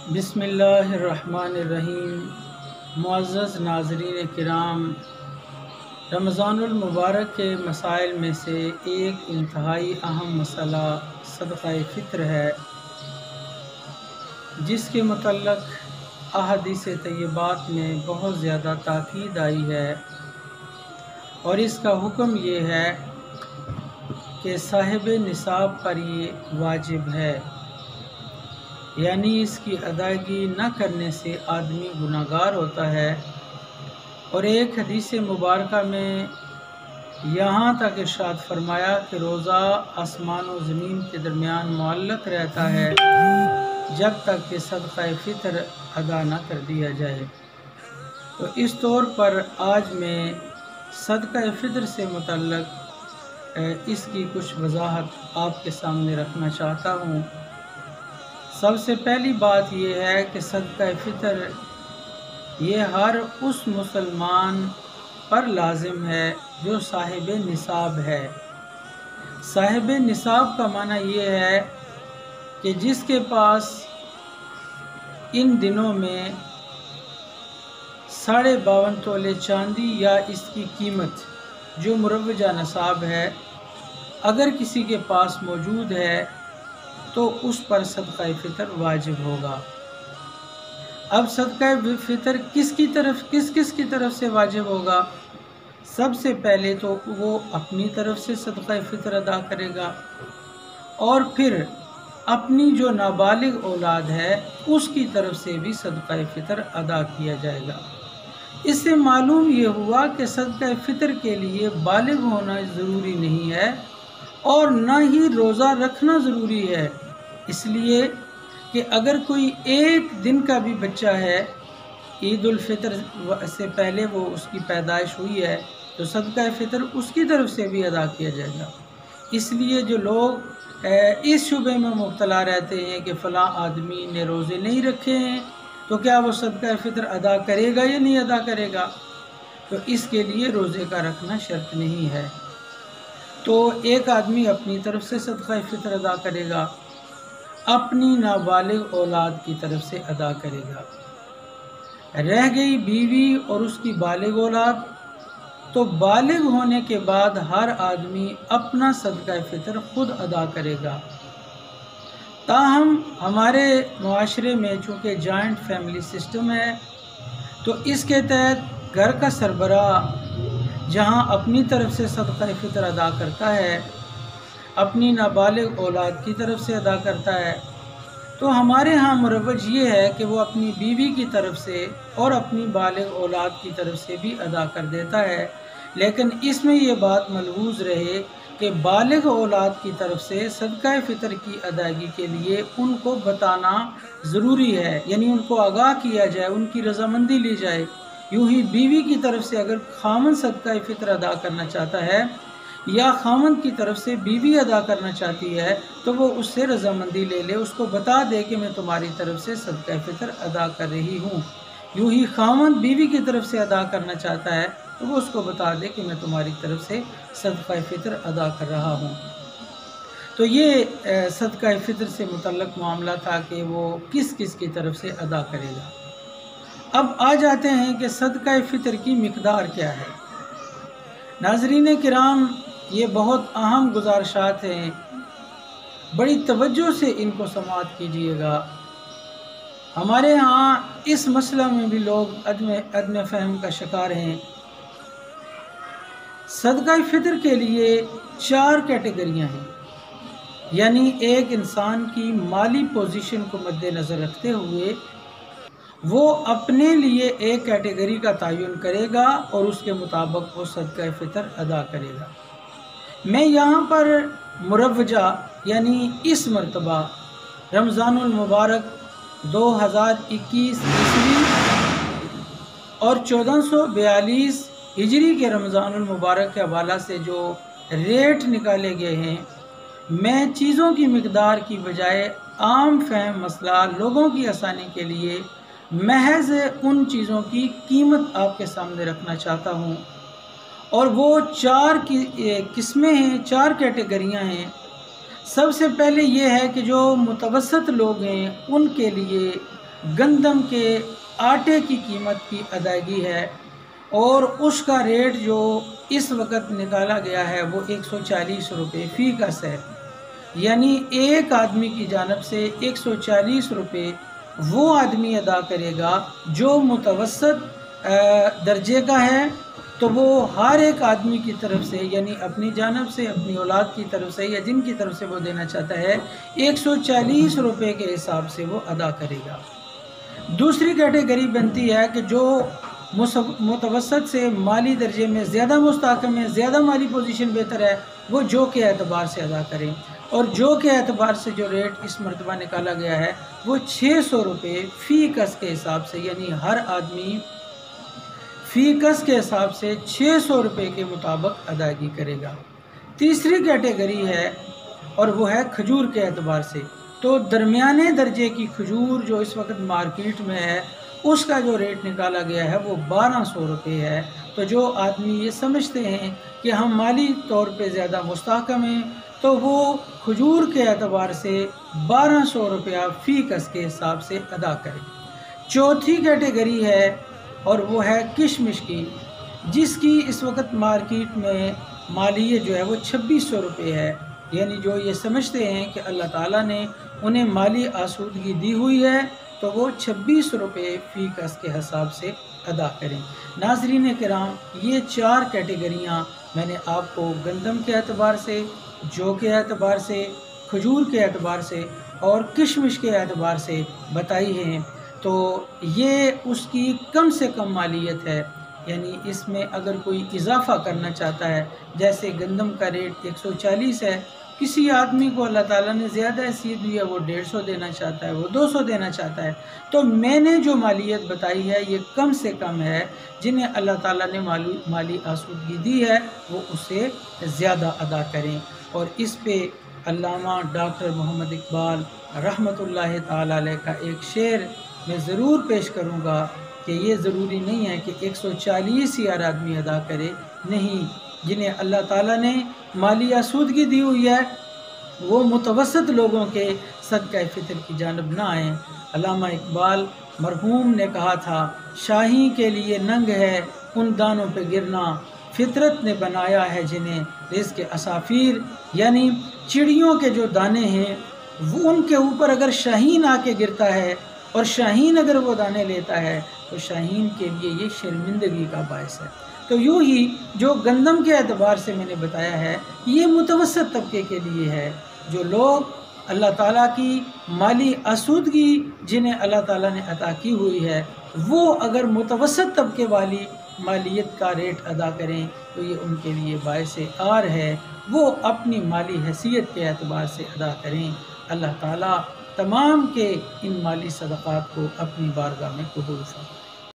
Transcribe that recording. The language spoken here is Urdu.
بسم اللہ الرحمن الرحیم۔ معزز ناظرین کرام، رمضان المبارک کے مسائل میں سے ایک انتہائی اہم مسئلہ صدقہ فطر ہے، جس کے متعلق احادیث طیبات میں بہت زیادہ تاکید آئی ہے، اور اس کا حکم یہ ہے کہ صاحب نصاب پر یہ واجب ہے، یعنی اس کی ادائیگی نہ کرنے سے آدمی گناہگار ہوتا ہے۔ اور ایک حدیث مبارکہ میں یہاں تک ارشاد فرمایا کہ روزہ آسمان و زمین کے درمیان معلق رہتا ہے جب تک کہ صدقہ فطر ادا نہ کر دیا جائے۔ تو اس طور پر آج میں صدقہ فطر سے متعلق اس کی کچھ وضاحت آپ کے سامنے رکھنا چاہتا ہوں۔ سب سے پہلی بات یہ ہے کہ صدقہ فطر یہ ہر اس مسلمان پر لازم ہے جو صاحب نصاب ہے۔ صاحب نصاب کا معنی یہ ہے کہ جس کے پاس ان دنوں میں 52.5 تولے چاندی یا اس کی قیمت جو مروجہ نصاب ہے اگر کسی کے پاس موجود ہے تو اس پر صدقہ فطر واجب ہوگا۔ اب صدقہ فطر کس کس کی طرف سے واجب ہوگا؟ سب سے پہلے تو وہ اپنی طرف سے صدقہ فطر ادا کرے گا، اور پھر اپنی جو نابالغ اولاد ہے اس کی طرف سے بھی صدقہ فطر ادا کیا جائے گا۔ اس سے معلوم یہ ہوا کہ صدقہ فطر کے لیے بالغ ہونا ضروری نہیں ہے اور نہ ہی روزہ رکھنا ضروری ہے، اس لیے کہ اگر کوئی ایک دن کا بھی بچہ ہے، عید الفطر سے پہلے وہ اس کی پیدائش ہوئی ہے، تو صدقہ فطر اس کی طرف سے بھی ادا کیا جائے گا۔ اس لیے جو لوگ اس شبے میں مبتلا رہتے ہیں کہ فلاں آدمی نے روزے نہیں رکھے ہیں تو کیا وہ صدقہ فطر ادا کرے گا یا نہیں ادا کرے گا، تو اس کے لیے روزے کا رکھنا شرط نہیں ہے۔ تو ایک آدمی اپنی طرف سے صدقہ فطر ادا کرے گا، اپنی نابالغ اولاد کی طرف سے ادا کرے گا۔ رہ گئی بیوی اور اس کی بالغ اولاد، تو بالغ ہونے کے بعد ہر آدمی اپنا صدقہ فطر خود ادا کرے گا۔ تاہم ہمارے معاشرے میں چونکہ جوائنٹ فیملی سسٹم ہے، تو اس کے تحت گھر کا سربراہ جہاں اپنی طرف سے صدقہ فطر ادا کرتا ہے، اپنی نابالغ اولاد کی طرف سے ادا کرتا ہے، تو ہمارے ہاں مروج یہ ہے کہ وہ اپنی بیوی کی طرف سے اور اپنی بالغ اولاد کی طرف سے بھی ادا کر دیتا ہے، لیکن اس میں یہ بات ملحوظ رہے کہ بالغ اولاد کی طرف سے صدقہ فطر کی ادائیگی کے لیے ان کو بتانا ضروری ہے، یعنی ان کو آگاہ کیا جائے، ان کی رضامندی لی جائے۔ یوں ہی بیوی کی طرف سے اگر خاوند صدقہ فطر ادا کرنا چاہتا ہے یا خاوند کی طرف سے بیوی ادا کرنا چاہتی ہے تو وہ اس سے رضامندی لے لے، اس کو بتا دے کہ میں تمہاری طرف سے صدقہ فطر ادا کر رہی ہوں۔ یوں ہی خاوند بیوی کی طرف سے ادا کرنا چاہتا ہے تو وہ اس کو بتا دے کہ میں تمہاری طرف سے صدقہ فطر ادا کر رہا ہوں۔ تو یہ صدقہ فطر سے متعلق معاملہ تھا کہ وہ کس کی طرف سے ادا کرے گا۔ اب آ جاتے ہیں کہ صدقہ فطر کی مقدار کیا ہے۔ ناظرین کرام، یہ بہت اہم گزارشات ہیں، بڑی توجہ سے ان کو سماعت کیجیے گا۔ ہمارے ہاں اس مسئلہ میں بھی لوگ عدم فہم کا شکار ہیں۔ صدقہ فطر کے لیے 4 کیٹیگریاں ہیں، یعنی ایک انسان کی مالی پوزیشن کو مد نظر رکھتے ہوئے وہ اپنے لیے ایک کیٹیگری کا تعین کرے گا اور اس کے مطابق وہ صدقہ فطر ادا کرے گا۔ میں یہاں پر مروجہ یعنی اس مرتبہ رمضان المبارک 2021 عیسوی اور 1442 ہجری کے رمضان المبارک کے حوالہ سے جو ریٹ نکالے گئے ہیں، میں چیزوں کی مقدار کی بجائے عام فہم مسئلہ لوگوں کی آسانی کے لیے محض ان چیزوں کی قیمت آپ کے سامنے رکھنا چاہتا ہوں، اور وہ 4 قسمیں ہیں، 4 کیٹیگریاں ہیں۔ سب سے پہلے یہ ہے کہ جو متوسط لوگ ہیں ان کے لیے گندم کے آٹے کی قیمت کی ادائیگی ہے، اور اس کا ریٹ جو اس وقت نکالا گیا ہے وہ 140 روپے فی کس ہے، یعنی ایک آدمی کی جانب سے 140 روپے وہ آدمی ادا کرے گا جو متوسط درجے کا ہے، تو وہ ہر ایک آدمی کی طرف سے، یعنی اپنی جانب سے، اپنی اولاد کی طرف سے یا جن کی طرف سے وہ دینا چاہتا ہے، 140 روپے کے حساب سے وہ ادا کرے گا۔ دوسری کیٹیگری بنتی ہے کہ جو متوسط سے مالی درجے میں زیادہ مستحکم ہے، زیادہ مالی پوزیشن بہتر ہے، وہ جو کے اعتبار سے ادا کریں، اور جو کے اعتبار سے جو ریٹ اس مرتبہ نکالا گیا ہے وہ 600 روپے فی کس کے حساب سے، یعنی ہر آدمی فی کس کے حساب سے 600 روپے کے مطابق ادائیگی کرے گا۔ تیسری کیٹیگری ہے اور وہ ہے کھجور کے اعتبار سے، تو درمیانے درجے کی کھجور جو اس وقت مارکیٹ میں ہے اس کا جو ریٹ نکالا گیا ہے وہ 1200 روپے ہے۔ تو جو آدمی یہ سمجھتے ہیں کہ ہم مالی طور پہ زیادہ مستحکم ہیں تو وہ کھجور کے اعتبار سے 1200 روپیہ فی کس کے حساب سے ادا کریں۔ چوتھی کیٹیگری ہے اور وہ ہے کشمش کی، جس کی اس وقت مارکیٹ میں مالیت جو ہے وہ 2600 روپے ہے، یعنی جو یہ سمجھتے ہیں کہ اللہ تعالیٰ نے انہیں مالی آسودگی دی ہوئی ہے تو وہ 26 روپے فی کس کے حساب سے ادا کریں۔ ناظرین کرام، یہ 4 کیٹیگریاں میں نے آپ کو گندم کے اعتبار سے، جو کے اعتبار سے، کھجور کے اعتبار سے اور کشمش کے اعتبار سے بتائی ہیں۔ تو یہ اس کی کم سے کم مالیت ہے، یعنی اس میں اگر کوئی اضافہ کرنا چاہتا ہے، جیسے گندم کا ریٹ 140 ہے، کسی آدمی کو اللہ تعالیٰ نے زیادہ حیثیت دی ہے، وہ 150 دینا چاہتا ہے، وہ 200 دینا چاہتا ہے، تو میں نے جو مالیت بتائی ہے یہ کم سے کم ہے۔ جنہیں اللہ تعالیٰ نے مالی آسودگی دی ہے وہ اسے زیادہ ادا کریں۔ اور اس پہ علامہ ڈاکٹر محمد اقبال رحمۃ اللہ تعالیٰ علیہ کا ایک شعر میں ضرور پیش کروں گا کہ یہ ضروری نہیں ہے کہ 140 ہی ہر آدمی ادا کرے، نہیں، جنہیں اللہ تعالیٰ نے مالی آسودگی دی ہوئی ہے وہ متوسط لوگوں کے صدقہ فطر کی جانب نہ آئیں۔ علامہ اقبال مرحوم نے کہا تھا، شاہی کے لیے ننگ ہے ان دانوں پہ گرنا، فطرت نے بنایا ہے جنہیں رزق اسافیر، یعنی چڑیوں کے جو دانے ہیں وہ ان کے اوپر اگر شاہین آ کے گرتا ہے اور شاہین اگر وہ دانے لیتا ہے تو شاہین کے لیے یہ شرمندگی کا باعث ہے۔ تو یوں ہی جو گندم کے اعتبار سے میں نے بتایا ہے یہ متوسط طبقے کے لیے ہے، جو لوگ اللہ تعالیٰ کی مالی آسودگی جنہیں اللہ تعالیٰ نے عطا کی ہوئی ہے وہ اگر متوسط طبقے والی مالیت کا ریٹ ادا کریں تو یہ ان کے لیے باعث آر ہے، وہ اپنی مالی حیثیت کے اعتبار سے ادا کریں۔ اللہ تعالیٰ تمام کے ان مالی صدقات کو اپنی بارگاہ میں قبول فرمائے۔